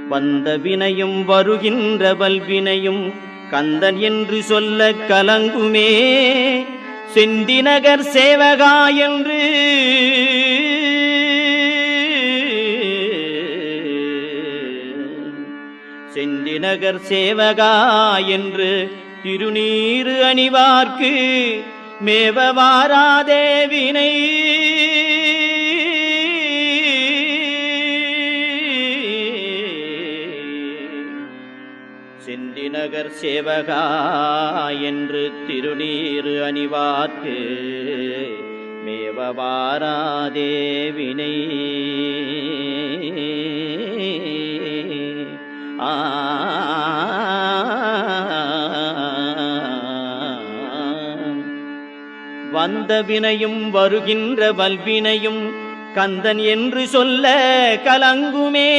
வந்த வினையும் வருகின்ற வல்வினையும் கந்தன் என்று சொல்ல கலங்குமே. செந்திநகர் சேவகா என்று செந்திநகர் சேவகா என்று திருநீறு அணிவார்க்கு மேவ வாராதே வினை. செந்திநகர் சேவகா என்று திருநீறு அணிவார்க்கு மேவ வாராதே வினை. வந்த வினையும் வருகின்ற வல்வினையும் கந்தன் என்று சொல்ல கலங்குமே.